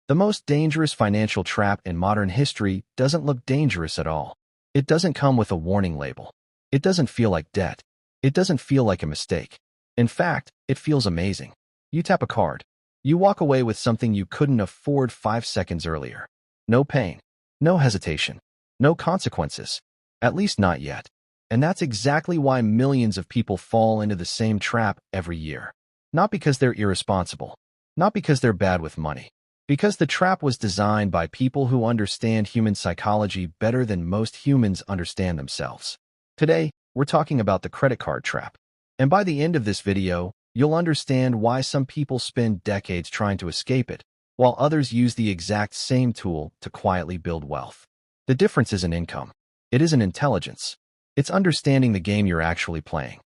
The most dangerous financial trap in modern history doesn't look dangerous at all. It doesn't come with a warning label. It doesn't feel like debt. It doesn't feel like a mistake. In fact, it feels amazing. You tap a card. You walk away with something you couldn't afford 5 seconds earlier. No pain. No hesitation. No consequences. At least not yet. And that's exactly why millions of people fall into the same trap every year. Not because they're irresponsible. Not because they're bad with money. Because the trap was designed by people who understand human psychology better than most humans understand themselves. Today, we're talking about the credit card trap. And by the end of this video, you'll understand why some people spend decades trying to escape it, while others use the exact same tool to quietly build wealth. The difference isn't income. It isn't intelligence. It's understanding the game you're actually playing.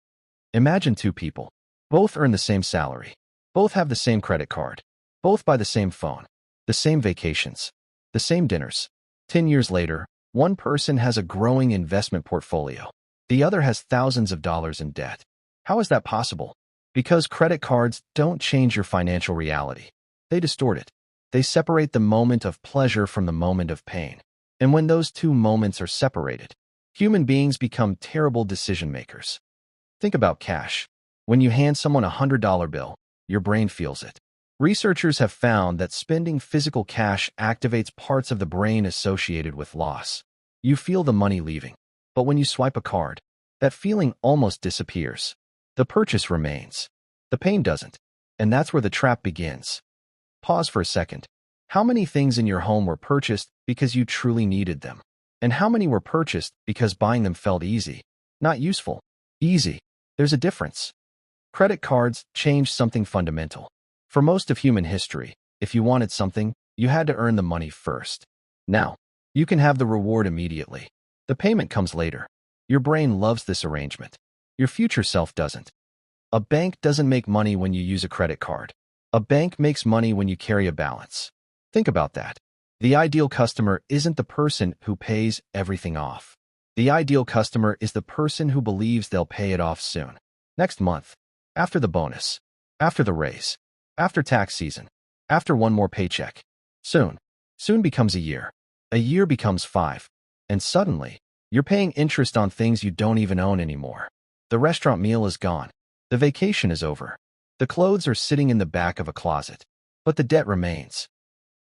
Imagine two people. Both earn the same salary. Both have the same credit card. Both buy the same phone, the same vacations, the same dinners. 10 years later, one person has a growing investment portfolio. The other has thousands of dollars in debt. How is that possible? Because credit cards don't change your financial reality. They distort it. They separate the moment of pleasure from the moment of pain. And when those two moments are separated, human beings become terrible decision makers. Think about cash. When you hand someone a $100 bill, your brain feels it. Researchers have found that spending physical cash activates parts of the brain associated with loss. You feel the money leaving, but when you swipe a card, that feeling almost disappears. The purchase remains. The pain doesn't. And that's where the trap begins. Pause for a second. How many things in your home were purchased because you truly needed them? And how many were purchased because buying them felt easy? Not useful. Easy. There's a difference. Credit cards changed something fundamental. For most of human history, if you wanted something, you had to earn the money first. Now, you can have the reward immediately. The payment comes later. Your brain loves this arrangement. Your future self doesn't. A bank doesn't make money when you use a credit card. A bank makes money when you carry a balance. Think about that. The ideal customer isn't the person who pays everything off. The ideal customer is the person who believes they'll pay it off soon. Next month. After the bonus. After the raise. After tax season. After one more paycheck. Soon. Soon becomes a year. A year becomes 5. And suddenly, you're paying interest on things you don't even own anymore. The restaurant meal is gone. The vacation is over. The clothes are sitting in the back of a closet. But the debt remains.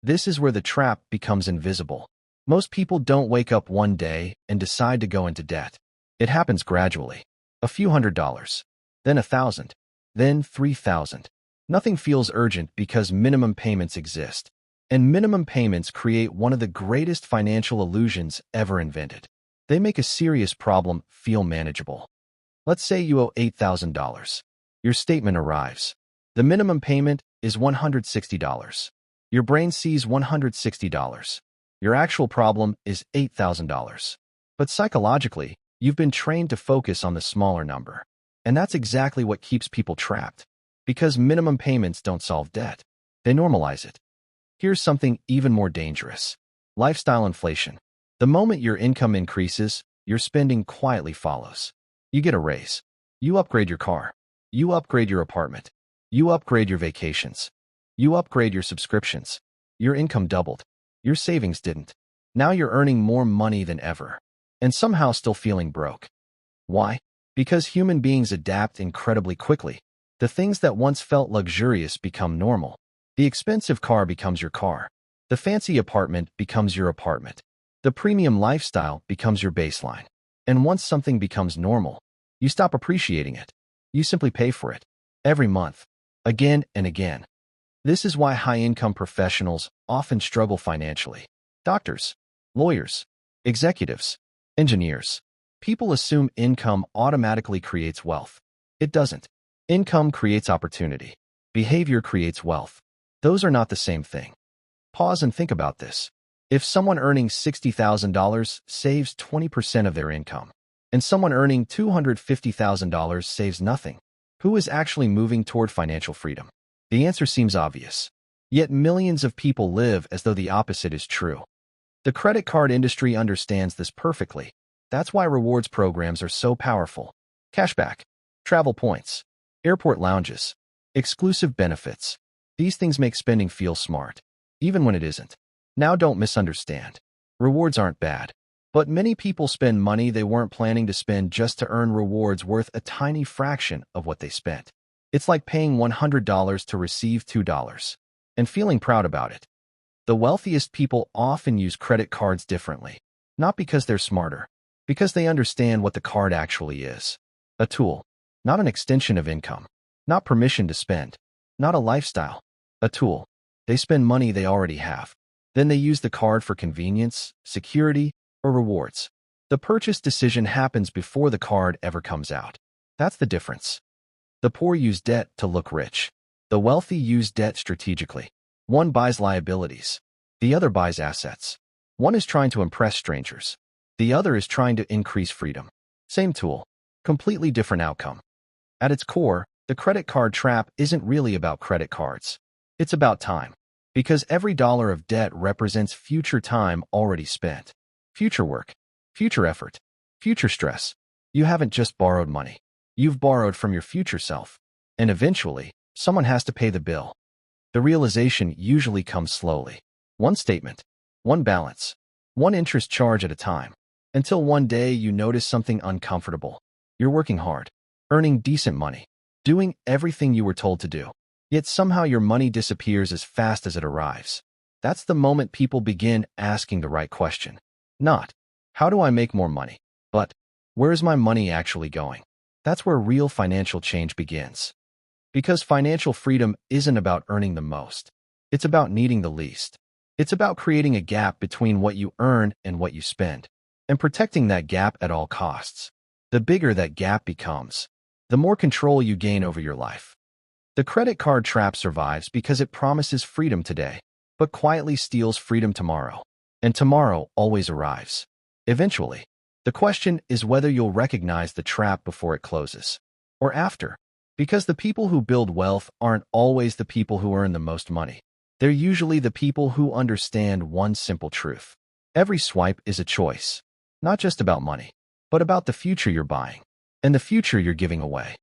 This is where the trap becomes invisible. Most people don't wake up one day and decide to go into debt. It happens gradually. A few $100s. Then 1,000. Then 3,000. Nothing feels urgent because minimum payments exist. And minimum payments create one of the greatest financial illusions ever invented. They make a serious problem feel manageable. Let's say you owe $8,000. Your statement arrives. The minimum payment is $160. Your brain sees $160. Your actual problem is $8,000. But psychologically, you've been trained to focus on the smaller number. And that's exactly what keeps people trapped. Because minimum payments don't solve debt. They normalize it. Here's something even more dangerous. Lifestyle inflation. The moment your income increases, your spending quietly follows. You get a raise. You upgrade your car. You upgrade your apartment. You upgrade your vacations. You upgrade your subscriptions. Your income doubled. Your savings didn't. Now you're earning more money than ever. And somehow still feeling broke. Why? Because human beings adapt incredibly quickly. The things that once felt luxurious become normal. The expensive car becomes your car. The fancy apartment becomes your apartment. The premium lifestyle becomes your baseline. And once something becomes normal, you stop appreciating it. You simply pay for it. Every month. Again and again. This is why high-income professionals often struggle financially. Doctors, lawyers, executives, engineers. People assume income automatically creates wealth. It doesn't. Income creates opportunity. Behavior creates wealth. Those are not the same thing. Pause and think about this. If someone earning $60,000 saves 20% of their income, and someone earning $250,000 saves nothing, who is actually moving toward financial freedom? The answer seems obvious. Yet millions of people live as though the opposite is true. The credit card industry understands this perfectly. That's why rewards programs are so powerful. Cashback, travel points, airport lounges, exclusive benefits. These things make spending feel smart. even when it isn't. Now don't misunderstand. Rewards aren't bad. But many people spend money they weren't planning to spend just to earn rewards worth a tiny fraction of what they spent. It's like paying $100 to receive $2 and feeling proud about it. The wealthiest people often use credit cards differently, not because they're smarter, because they understand what the card actually is. A tool, not an extension of income, not permission to spend, not a lifestyle. A tool. They spend money they already have. Then they use the card for convenience, security, or rewards. The purchase decision happens before the card ever comes out. That's the difference. The poor use debt to look rich. The wealthy use debt strategically. One buys liabilities. The other buys assets. One is trying to impress strangers. The other is trying to increase freedom. Same tool. Completely different outcome. At its core, the credit card trap isn't really about credit cards. It's about time. Because every dollar of debt represents future time already spent. Future work, future effort, future stress. You haven't just borrowed money. You've borrowed from your future self. And eventually, someone has to pay the bill. The realization usually comes slowly. One statement, one balance, one interest charge at a time. Until one day you notice something uncomfortable. You're working hard, earning decent money, doing everything you were told to do. Yet somehow your money disappears as fast as it arrives. That's the moment people begin asking the right question. Not, how do I make more money? But, where is my money actually going? That's where real financial change begins. Because financial freedom isn't about earning the most. It's about needing the least. It's about creating a gap between what you earn and what you spend, and protecting that gap at all costs. The bigger that gap becomes, the more control you gain over your life. The credit card trap survives because it promises freedom today, but quietly steals freedom tomorrow. And tomorrow always arrives. Eventually. The question is whether you'll recognize the trap before it closes. Or after. Because the people who build wealth aren't always the people who earn the most money. They're usually the people who understand one simple truth. Every swipe is a choice. Not just about money, but about the future you're buying. And the future you're giving away.